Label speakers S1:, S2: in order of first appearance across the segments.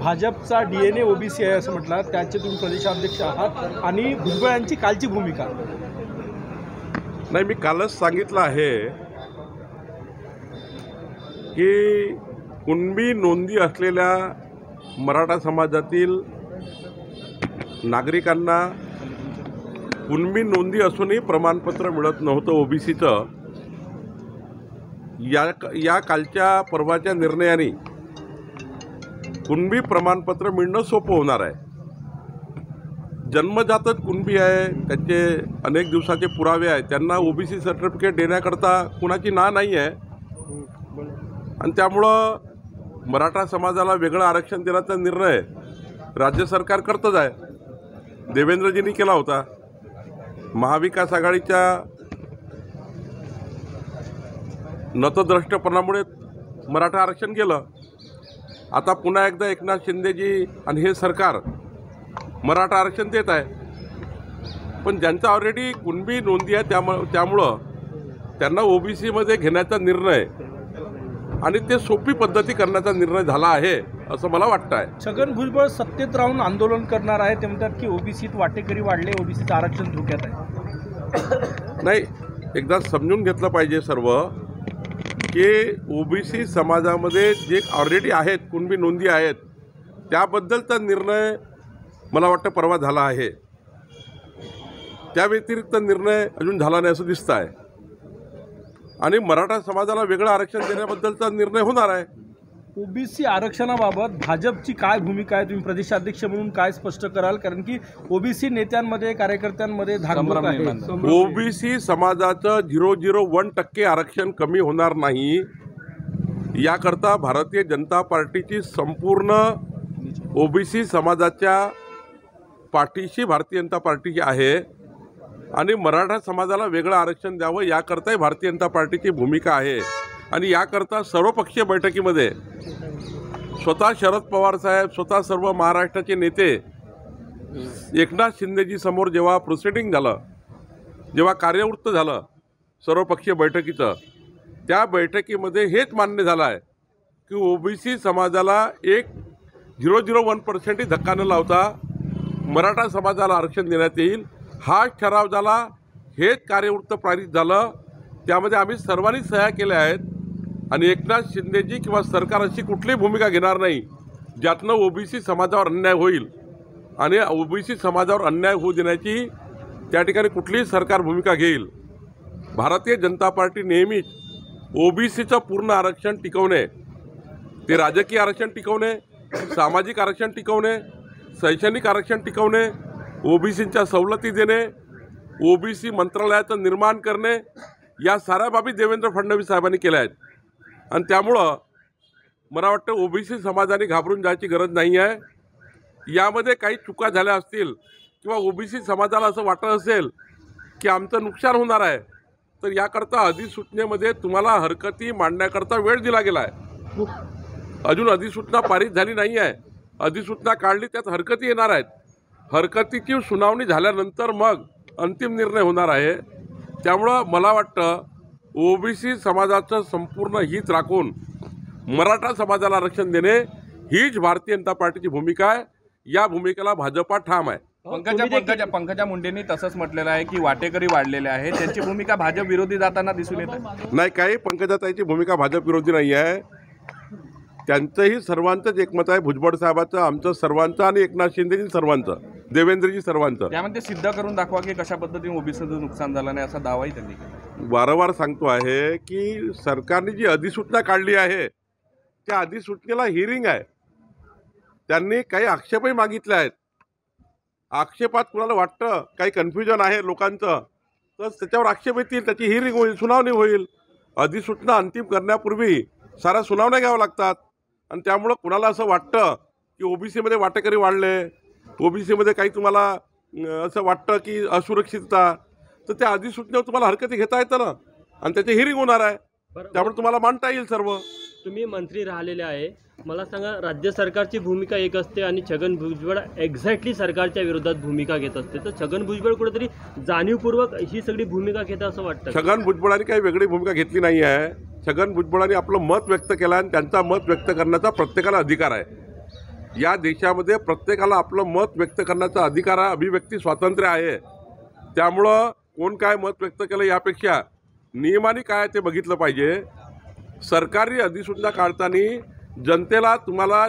S1: भाजपचा DNA OBC आहे असं म्हटलं, त्याचे तुम्ही प्रदेशाध्यक्ष आहात आणि भुजबळ यांची कालची भूमिका.
S2: नाही, मी कालच सांगितलं आहे की कुणबी नोंदी असलेल्या मराठा समाजातील नागरिकांना कुणबी नोंदी असूनही प्रमाणपत्र मिळत नव्हतं ओबीसीचं. या कालच्या परवाच्या निर्णयाने कुणबी प्रमाणपत्र मिळणं सोपं होणार आहे. जन्मजातच कुणबी आहे, त्यांचे अनेक दिवसाचे पुरावे आहेत, त्यांना ओबीसी सर्टिफिकेट देण्याकरता कुणाची ना नाही आहे. आणि त्यामुळं मराठा समाजाला वेगळं आरक्षण देण्याचा निर्णय राज्य सरकार करतच आहे. देवेंद्रजींनी केला होता. महाविकास आघाडीच्या नतद्रष्टपणामुळे मराठा आरक्षण गेलं. आता पुन्हा एकदा एकनाथ शिंदेजी आणि हे सरकार मराठा आरक्षण देत आहे. पण ज्यांचा ऑलरेडी कुणबी नोंदी आहे त्यामुळं त्यांना ओबीसीमध्ये घेण्याचा निर्णय आणि ते सोपी पद्धती करण्याचा निर्णय झाला आहे असं मला वाटतं आहे.
S1: छगन भुजबळ सत्तेत राहून आंदोलन करणार आहे. ते म्हणतात की ओबीसीत वाटेकरी वाढले, ओबीसीचं आरक्षण धोक्यात आहे.
S2: नाही, एकदा समजून घेतलं पाहिजे सर्व की ओबीसी समाजामध्ये जे ऑलरेडी आहेत कुणबी नोंदी आहेत त्याबद्दलचा निर्णय मला वाटतं परवा झाला आहे. त्या व्यतिरिक्त निर्णय अजून झाला नाही असं दिसतं आहे. आणि मराठा समाजाला वेगळं आरक्षण देण्याबद्दलचा निर्णय होणार आहे.
S1: ओबीसी आरक्षणाबाबत भाजपची काय भूमिका आहे, तुम्ही प्रदेशाध्यक्ष म्हणून काय स्पष्ट कराल? कारण की ओबीसी नेत्यांमध्ये कार्यकर्त्यांमध्ये धाकधूक आहे.
S2: ओबीसी समाजाचं 0.01% आरक्षण कमी होणार नाही याकरता भारतीय जनता पार्टीची संपूर्ण ओबीसी समाजाच्या पाठीशी भारतीय जनता पार्टी आहे. आणि मराठा समाजाला वेगळं आरक्षण द्यावं याकरताही भारतीय जनता पार्टीची भूमिका आहे. आणि याकरता सर्वपक्षीय बैठकीमध्ये स्वतः शरद पवार साहेब, स्वतः सर्व महाराष्ट्राचे नेते एकनाथ शिंदेजी समोर जेव्हा प्रोसिडिंग झालं, जेव्हा कार्यवृत्त झालं सर्वपक्षीय बैठकीचं, त्या बैठकीमध्ये हेच मान्य झालं आहे की ओबीसी समाजाला 0.01% धक्का न लावता मराठा समाजाला आरक्षण देण्यात येईल. हाच ठराव झाला, हेच कार्यवृत्त पारित झालं. त्यामध्ये आम्ही सर्वांनी सह्या केल्या आहेत. आणि एकनाथ शिंदेजी किंवा सरकार अशी कुठलीही भूमिका घेणार नाही ज्यातनं ओबीसी समाजावर अन्याय होईल. आणि ओबीसी समाजावर अन्याय होऊ देण्याची त्या ठिकाणी कुठलीही सरकार भूमिका घेईल. भारतीय जनता पार्टी नेहमीच ओबीसीचं पूर्ण आरक्षण टिकवणे, ते राजकीय आरक्षण टिकवणे, सामाजिक आरक्षण टिकवणे, शैक्षणिक आरक्षण टिकवणे, ओबीसींच्या सवलती देणे, ओबीसी मंत्रालयाचं निर्माण करणे, या साऱ्या बाबी देवेंद्र फडणवीस साहेबांनी केल्या आहेत. आणि त्यामुळं मला वाटतं ओबीसी समाजाने घाबरून जायची गरज नाही आहे. यामध्ये काही चुका झाल्या असतील किंवा ओबीसी समाजाला असं वाटत असेल की आमचं नुकसान होणार आहे तर याकरता अधिसूचनेमध्ये तुम्हाला हरकती मांडण्याकरता वेळ दिला गेला आहे. अजून अधिसूचना पारित झाली नाही आहे. अधिसूचना काढली, त्यात हरकती येणार आहेत. हरकतीची सुनावणी झाल्यानंतर मग अंतिम निर्णय होणार आहे. त्यामुळं मला वाटतं ओबीसी समाजाचं संपूर्ण हित राखून मराठा समाजाला आरक्षण देणे हीच भारतीय जनता पार्टीची भूमिका आहे. या भूमिकेला भाजपा ठाम आहे.
S3: पंकजा मुंडेंनी तसंच म्हटलेलं आहे की वाटेकरी वाढलेले आहे, त्यांची भूमिका भाजप विरोधी जाताना दिसून येते.
S2: नाही, काही पंकजाताईची भूमिका भाजप विरोधी नाही आहे. त्यांचंही सर्वांचंच एकमत आहे, भुजबळ साहेबांचं, आमचं सर्वांचं आणि एकनाथ शिंदेजी सर्वांचं, देवेंद्रजी सर्वांचं.
S3: त्यामध्ये सिद्ध करून दाखवा की कशा पद्धतीने ओबीसीचं नुकसान झालं नाही असा दावाही त्यांनी केला.
S2: वारंवार सांगतो आहे की सरकारने जी अधिसूचना काढली आहे त्या अधिसूचनेला हिअरिंग आहे. त्यांनी काही आक्षेपही मागितले आहेत. आक्षेपात कुणाला वाटतं काही कन्फ्युजन आहे लोकांचं तर त्याच्यावर आक्षेप येतील, त्याची हिअरिंग होईल, सुनावणी होईल. अधिसूचना अंतिम करण्यापूर्वी साऱ्या सुनावण्या घ्याव्या लागतात. आणि त्यामुळं कुणाला असं वाटतं की ओबीसीमध्ये वाटेकरी वाढले, ओबीसीमध्ये काही तुम्हाला असं वाटतं की असुरक्षितता, तर त्या अधिसूचनेवर तुम्हाला हरकती घेता येतं ना. आणि त्याची हिअरिंग होणार आहे, त्यामुळे तुम्हाला मांडता येईल सर्व.
S4: तुम्ही मंत्री राहिलेले आहे, मला सांगा, राज्य सरकारची भूमिका एक असते आणि छगन भुजबळ एक्झॅक्टली सरकारच्या विरोधात भूमिका घेत असते. तर छगन भुजबळ कुठेतरी जाणीवपूर्वक ही सगळी भूमिका घेत असं वाटतं?
S2: छगन भुजबळांनी काही वेगळी भूमिका घेतली नाही आहे. छगन भुजबळांनी आपलं मत व्यक्त केलं आणि त्यांचा मत व्यक्त करण्याचा प्रत्येकाला अधिकार आहे. या देशामध्ये प्रत्येकाला आपलं मत व्यक्त करण्याचा अधिकार आहे, अभिव्यक्ती स्वातंत्र्य आहे. त्यामुळं कोण काय मत व्यक्त केलं यापेक्षा नियमाने काय ते बघितलं पाहिजे. सरकारी अधिसूचना काढताना जनतेला तुम्हाला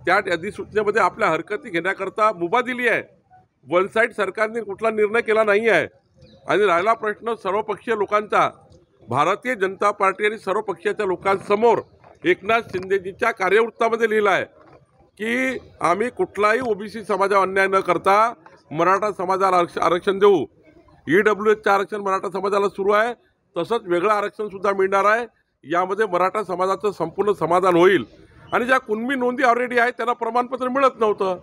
S2: त्या अधिसूचनेमध्ये आपल्या हरकती घेण्याकरता मुभा दिली आहे. वन साईड सरकारने कुठला निर्णय केला नाही आहे. आणि राहिला प्रश्न सर्वपक्षीय लोकांचा, भारतीय जनता पार्टी आणि सर्व पक्षाच्या लोकांसमोर एकनाथ शिंदेजीच्या कार्यवृत्तामध्ये लिहिलं आहे की आम्ही कुठलाही ओबीसी समाजावर अन्याय न करता मराठा समाजाला आरक्षण देऊ. EWSचं आरक्षण मराठा समाजाला सुरू आहे, तसंच वेगळं आरक्षणसुद्धा मिळणार आहे. यामध्ये मराठा समाजाचं संपूर्ण समाधान होईल. आणि ज्या कुणबी नोंदी ऑलरेडी आहेत त्यांना प्रमाणपत्र मिळत नव्हतं.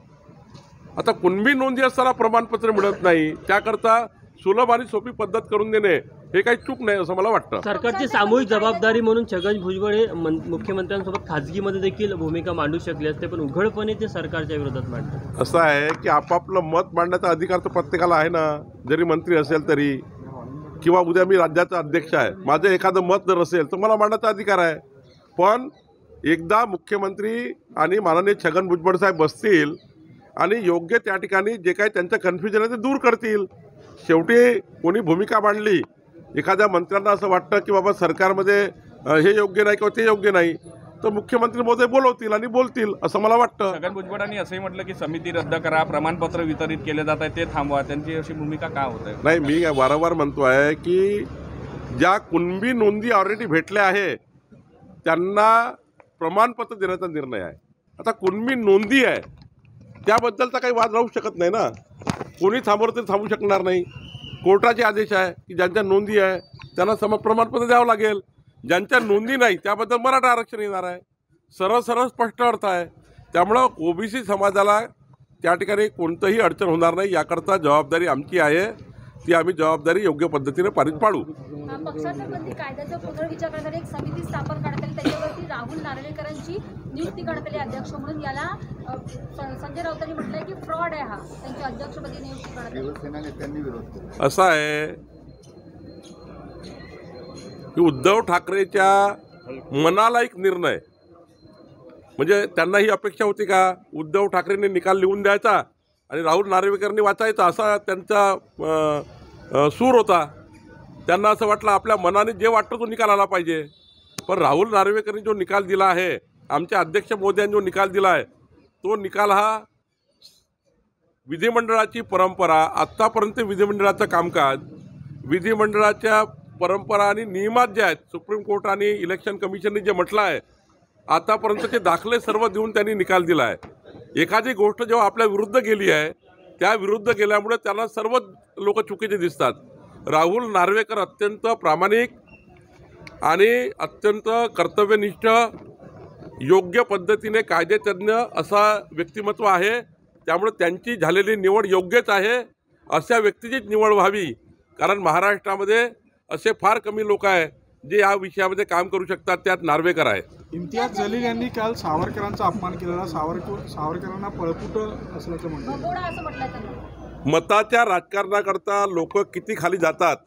S2: आता कुणबी नोंदी असताना प्रमाणपत्र मिळत नाही, त्याकरता सुलभ आणि सोपी पद्धत करून देणे हे काही चूक नाही असं मला वाटतं.
S4: सरकारची सामूहिक जबाबदारी म्हणून छगन भुजबळ हे मुख्यमंत्र्यांसोबत खाजगीमध्ये देखील भूमिका मांडू शकले असते, पण उघडपणे ते सरकारच्या विरोधात मांडतात.
S2: असं आहे की आपापलं मत मांडण्याचा अधिकार तर प्रत्येकाला आहे ना, जरी मंत्री असेल तरी, किंवा उद्या मी राज्याचा अध्यक्ष आहे, माझं एखादं मत जर असेल तर मला मांडण्याचा अधिकार आहे. पण एकदा मुख्यमंत्री आणि माननीय छगन भुजबळ साहेब बसतील आणि योग्य त्या ठिकाणी जे काही त्यांचं कन्फ्युजन आहे ते दूर करतील. शेवटी कोणी भूमिका मांडली, एखाद्या मंत्र्यांना असं वाटतं की बाबा सरकारमध्ये हे योग्य नाही किंवा ते योग्य नाही, तर मुख्यमंत्री महोदय बोलवतील आणि बोलतील असं मला वाटतं.
S3: छगन भुजबळांनी असंही म्हटलं की समिती रद्द करा, प्रमाणपत्र वितरित केले जात आहे ते थांबवा. त्यांची अशी भूमिका का होत आहे?
S2: नाही, मी वारंवार म्हणतो आहे की ज्या कुणबी नोंदी ऑलरेडी भेटल्या आहे त्यांना प्रमाणपत्र देण्याचा निर्णय आहे. आता कुणबी नोंदी आहे त्याबद्दलचा काही वाद राहू शकत नाही ना. कोणी थांबवलं तरी थांबू शकणार नाही. कोर्टाचे आदेश आहे की ज्यांच्या नोंदी आहे त्यांना प्रमाणपत्र द्यावं लागेल. ज्यांच्या नोंदी नाही त्याबद्दल मराठा आरक्षण येणार आहे. सरळ सरळ स्पष्ट अर्थ आहे. त्यामुळं ओबीसी समाजाला त्या ठिकाणी कोणतंही अडचण होणार नाही. याकरता जबाबदारी आमची आहे, ती आम्ही जबाबदारी योग्य पद्धतीने पारित पाडू.
S5: पक्षांतर्गत कायद्याचा पुनर्विचार करणारी एक समिती स्थापन करण्यात आली, त्याच्यावरती राहुल नार्वेकरांची नियुक्ती करण्यात आली अध्यक्ष म्हणून. याला संजय राऊतांनी म्हटलंय की फ्रॉड आहे, हा त्यांच्या अध्यक्षपदी नियुक्ती करण्यात आली. शिवसेना नेत्यांनी विरोध केला.
S2: असं आहे की उद्धव ठाकरेच्या मनाला एक निर्णय, म्हणजे त्यांना ही अपेक्षा होती का उद्धव ठाकरेंनी निकाल लिहून द्यायचा आणि राहुल नार्वेकरांनी वाचायचा, असा त्यांचा सूर होता. त्यांना असं वाटलं आपल्या मनाने जे वाटतं तो निकाल आला पाहिजे. पण राहुल नार्वेकरांनी जो निकाल दिला आहे, आमच्या अध्यक्ष महोदयांनी जो निकाल दिला आहे, तो निकाल हा विधिमंडळाची परंपरा, आत्तापर्यंत विधिमंडळाचं कामकाज, विधिमंडळाच्या परंपरा आणि नियमात जे आहेत, सुप्रीम कोर्ट आणि इलेक्शन कमिशनने जे म्हटलं आहे, आतापर्यंतचे दाखले सर्व देऊन त्यांनी निकाल दिला आहे. एखादी गोष्ट जेव्हा आपल्या विरुद्ध गेली आहे, त्या विरुद्ध गेल्यामुळे त्यांना सर्व लोक चुकीचे दिसतात. राहुल नार्वेकर अत्यंत प्रामाणिक आणि अत्यंत कर्तव्यनिष्ठ, योग्य पद्धतीने कायदेतज्ञ असा व्यक्तिमत्व आहे. त्यामुळे त्यांची झालेली निवड योग्यच आहे. अशा व्यक्तीचीच निवड व्हावी, कारण महाराष्ट्रामध्ये असे फार कमी लोक आहेत जे या विषयामध्ये काम करू शकतात. त्यात नार्वेकर आहे.
S6: इम्तियाज जलील यांनी काल सावरकरांचा अपमान केलेला, सावरकरांना पळपुट असल्याचं म्हणतात.
S2: मताच्या राजकारणाकरता लोक किती खाली जातात,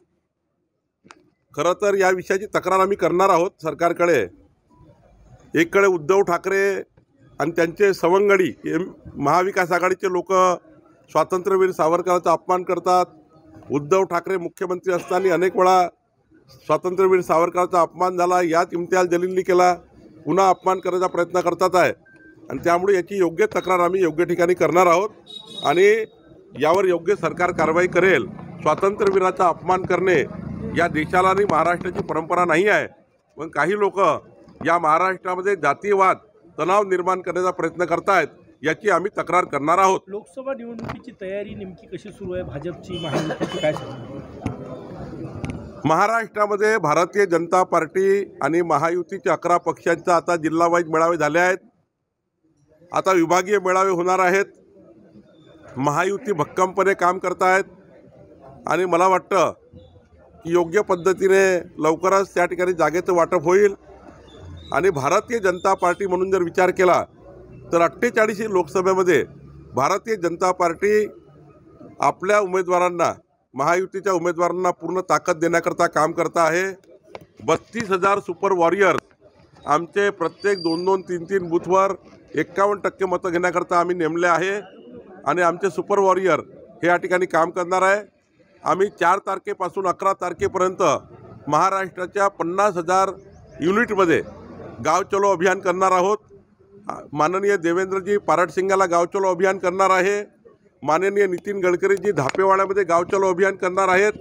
S2: खरं तर या विषयाची तक्रार आम्ही करणार आहोत सरकारकडे. एककडे उद्धव ठाकरे आणि त्यांचे सवंगडी महाविकास आघाडीचे लोक स्वातंत्र्यवीर सावरकरांचा अपमान करतात. उद्धव ठाकरे मुख्यमंत्री असताना अनेक वेळा स्वातंत्र्यवीर सावरकरांचा अपमान झाला, यात इम्तियाज जलीलनी केला, पुन्हा अपमान करण्याचा प्रयत्न करतात आहे. आणि त्यामुळे याची योग्य तक्रार आम्ही योग्य ठिकाणी करणार आहोत आणि यावर योग्य सरकार कारवाई करेल. स्वातंत्र्यवीराचा अपमान करणे या देशाला आणि महाराष्ट्राची परंपरा नाही आहे. पण काही लोक या महाराष्ट्रामध्ये जातीयवाद, तणाव निर्माण करण्याचा प्रयत्न करतायत, याची आम्ही तक्रार करणार आहोत.
S1: लोकसभा निवडणुकीची तयारी नेमकी कशी सुरू आहे? भाजपची, महायुतीची काय सांगणार?
S2: महाराष्ट्रामध्ये भारतीय जनता पार्टी आणि महायुतीच्या 11 पक्षांचा आता जिल्हावाईज मेळावे झाले आहेत. आता विभागीय मेळावे होणार आहेत. महायुती भक्कमपणे काम करतायत आणि मला वाटतं की योग्य पद्धतीने लवकरच त्या ठिकाणी जागेचं वाटप होईल. आणि भारतीय जनता पार्टी म्हणून जर विचार केला तर 48 लोकसभेमध्ये भारतीय जनता पार्टी आपल्या उमेदवारांना, महायुतीच्या उमेदवारांना पूर्ण ताकद देण्याकरता काम करत आहे. 32,000 सुपर वॉरियर्स आमचे प्रत्येक 2-2, 3-3 बूथवर 51% मतं घेण्याकरता आम्ही नेमले आहे आणि आमचे सुपर वॉरियर हे या ठिकाणी काम करणार आहे. आम्ही 4 तारखेपासून 11 तारखेपर्यंत महाराष्ट्राच्या 50,000 युनिटमध्ये गाव चलो अभियान करणार आहोत. माननीय देवेंद्रजी पारडसिंगाला गाव चलो अभियान करणार आहे. माननीय नितीन गडकरीजी धापेवाड्यामध्ये गाव चलो अभियान करणार आहेत.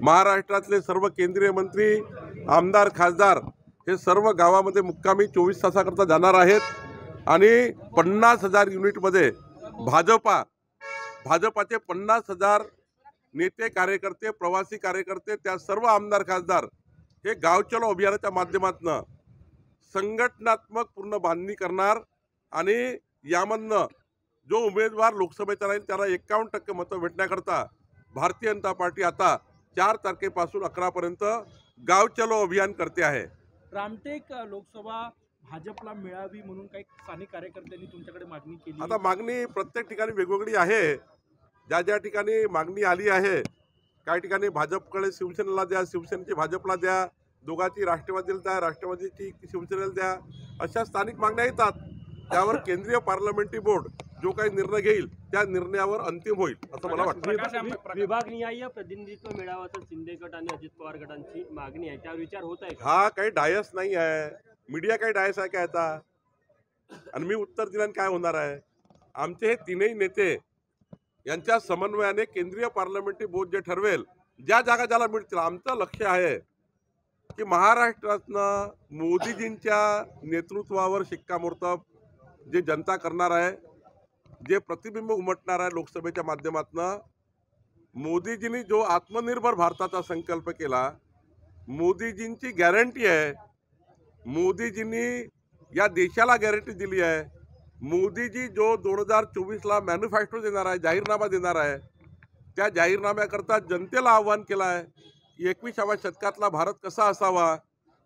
S2: महाराष्ट्रातले सर्व केंद्रीय मंत्री, आमदार, खासदार हे सर्व गावामध्ये मुक्कामी 24 तासाकरता जाणार आहेत आणि 50,000 युनिटमध्ये भाजपाचे 50,000 नेते, कार्यकर्ते, प्रवासी कार्यकर्ते, त्या सर्व आमदार, खासदार हे गाव चलो अभियानाच्या माध्यमातून संघटनात्मक पूर्ण बांधणी करणार आणि यामधनं जो उमेदवार लोकसभेचा राहील त्याला 51% मतं भेटण्याकरता भारतीय जनता पार्टी आता 4 तारखेपासून 11 पर्यंत गाव चलो अभियान करते आहे.
S1: रामटेक लोकसभा भाजपला मिळावी म्हणून काही स्थानिक कार्यकर्त्यांनी तुमच्याकडे मागणी केली.
S2: आता मागणी प्रत्येक ठिकाणी वेगवेगळी आहे. ज्या ज्या ठिकाणी मागणी आली आहे, काही ठिकाणी भाजपकडे शिवसेनेला द्या, शिवसेनेची भाजपला द्या, दोघांची राष्ट्रवादीला द्या, राष्ट्रवादीची शिवसेनेला द्या, अशा स्थानिक मागण्या येतात. त्यावर केंद्रीय पार्लमेंटरी बोर्ड जो काही निर्णय घेईल त्या निर्णयावर अंतिम होईल असं मला वाटतं.
S4: विभागनिहाय प्रतिनिधित्व मिळावं शिंदे गट आणि अजित पवार गटांची मागणी आहे, त्यावर विचार होत आहे का?
S2: हा काही डायस नाही आहे. मीडिया काही डायस आहे काय आता? आणि मी उत्तर दिल्याने काय होणार आहे? आमचे हे तीनही नेते यांच्या समन्वयाने केंद्रीय पार्लमेंटरी बोर्ड जे ठरवेल, ज्या जागा ज्याला मिळतील, आमचं लक्ष आहे की महाराष्ट्रातनं मोदीजींच्या नेतृत्वावर शिक्कामोर्तब जे जनता करणार आहे, जे प्रतिबिंब उमटणार आहे लोकसभेच्या माध्यमातून, मोदीजींनी जो आत्मनिर्भर भारताचा संकल्प केला, मोदीजींची गॅरंटी आहे, मोदीजींनी या देशाला गॅरंटी दिली आहे, मोदीजी जो 2024ला मॅन्युफॅक्चर देणार आहे, जाहीरनामा देणार आहे, त्या जाहीरनाम्याकरता जनतेला आव्हान केलं आहे की 21व्या शतकातला भारत कसा असावा.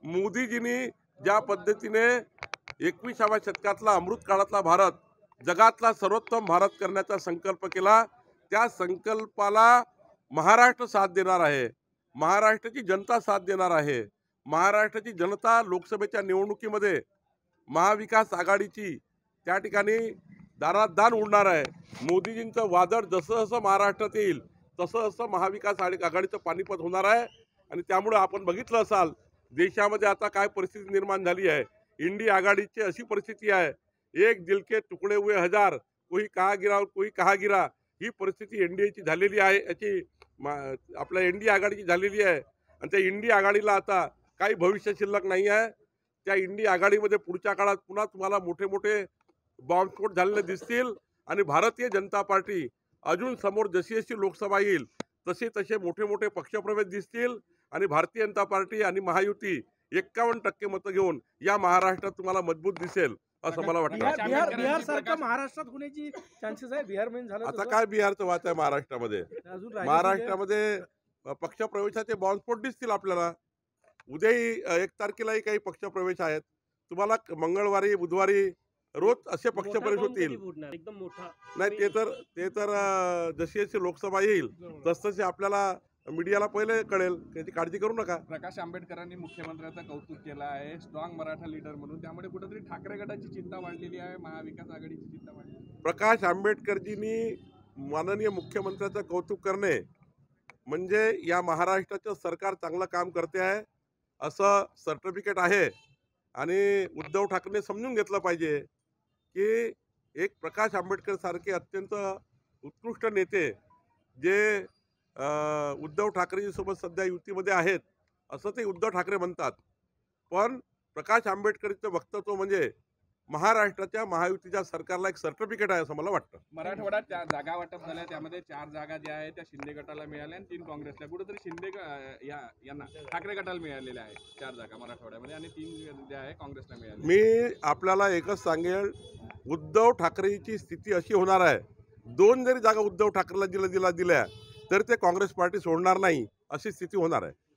S2: मोदीजींनी ज्या पद्धतीने 21व्या शतकातला अमृत काळातला भारत जगातला सर्वोत्तम भारत करण्याचा संकल्प केला, त्या संकल्पाला महाराष्ट्र साथ देणार आहे, महाराष्ट्राची जनता साथ देणार आहे. महाराष्ट्राची जनता लोकसभेच्या निवडणुकीमध्ये महाविकास आघाडीची त्या ठिकाणी दारात दान उडणार आहे. मोदीजींचं वादळ जसं जसं महाराष्ट्रात येईल तसं तसं महाविकास आघाडीचं पानिपत होणार आहे. आणि त्यामुळे आपण बघितलं असाल देशामध्ये आता काय परिस्थिती निर्माण झाली आहे. इंडिया आघाडीची अशी परिस्थिती आहे, एक दिल के तुकडे हुए हजार, कोई कहा गिरा और कोई कहा गिरा, ही परिस्थिती एनडीएची झालेली आहे, याची आपल्या इंडिया आघाडीची झालेली आहे. आणि त्या इंडिया आघाडीला आता काही भविष्य शिल्लक नाही आहे. त्या इंडिया आघाडीमध्ये पुढच्या काळात पुन्हा तुम्हाला मोठे मोठे बॉम्बस्फोट झालेले दिसतील आणि भारतीय जनता पार्टी अजून समोर जशी जशी लोकसभा येईल तसे तसे मोठे मोठे पक्षप्रवेश दिसतील आणि भारतीय जनता पार्टी आणि महायुती 51% मतं घेऊन या महाराष्ट्रात तुम्हाला मजबूत दिसेल असं मला वाटतं.
S1: बिहार सारखं महाराष्ट्रात होण्याची चान्सेस आहे. बिहार मध्ये झालं
S2: आता काय बिहारचं वाच आहे महाराष्ट्रामध्ये? महाराष्ट्रामध्ये पक्षप्रवेशाचे बॉम्बस्फोट दिसतील आपल्याला. उद्याही 1 तारखेलाही काही पक्षप्रवेश आहेत. तुम्हाला मंगळवारी, बुधवारी रोज असे पक्षप्रवेश होतील.
S4: एकदम मोठा
S2: नाही ते तर जशी जशी लोकसभा येईल तसतसे आपल्याला मीडियाला पहिले कळेल, त्याची काळजी करू नका.
S3: प्रकाश आंबेडकरांनी मुख्यमंत्र्यांचं कौतुक केलं आहे स्ट्रॉंग मराठा लीडर म्हणून, त्यामुळे कुठेतरी ठाकरे गटाची चिंता वाढलेली आहे, महाविकास आघाडीची चिंता वाढलेली.
S2: प्रकाश आंबेडकरजींनी माननीय मुख्यमंत्र्यांचं कौतुक करणे म्हणजे या महाराष्ट्राचं सरकार चांगलं काम करते आहे असं सर्टिफिकेट आहे. आणि उद्धव ठाकरेंनी समजून घेतलं पाहिजे की एक प्रकाश आंबेडकर सारखे अत्यंत उत्कृष्ट नेते जे उद्धव ठाकरेंसोबत सध्या युतीमध्ये आहेत असं ते उद्धव ठाकरे म्हणतात, पण प्रकाश आंबेडकरचं वक्तव्य म्हणजे महाराष्ट्राच्या महायुतीच्या सरकारला एक सर्टिफिकेट आहे असं मला वाटतं.
S3: मराठवाड्यात जागा वाटप झाल्या, त्यामध्ये 4 जागा ज्या आहेत त्या शिंदे गटाला मिळाल्या आणि 3 काँग्रेसला. कुठेतरी शिंदे यांना ठाकरे गटाला मिळालेल्या आहेत 4 जागा मराठवाड्यामध्ये आणि 3 ज्या आहे काँग्रेसला मिळाल्या.
S2: मी आपल्याला एकच सांगेल, उद्धव ठाकरेची स्थिती अशी होणार आहे, 2 जरी जागा उद्धव ठाकरेला दिल्या तर ते काँग्रेस पार्टी सोडणार नाही अशी स्थिती होणार आहे.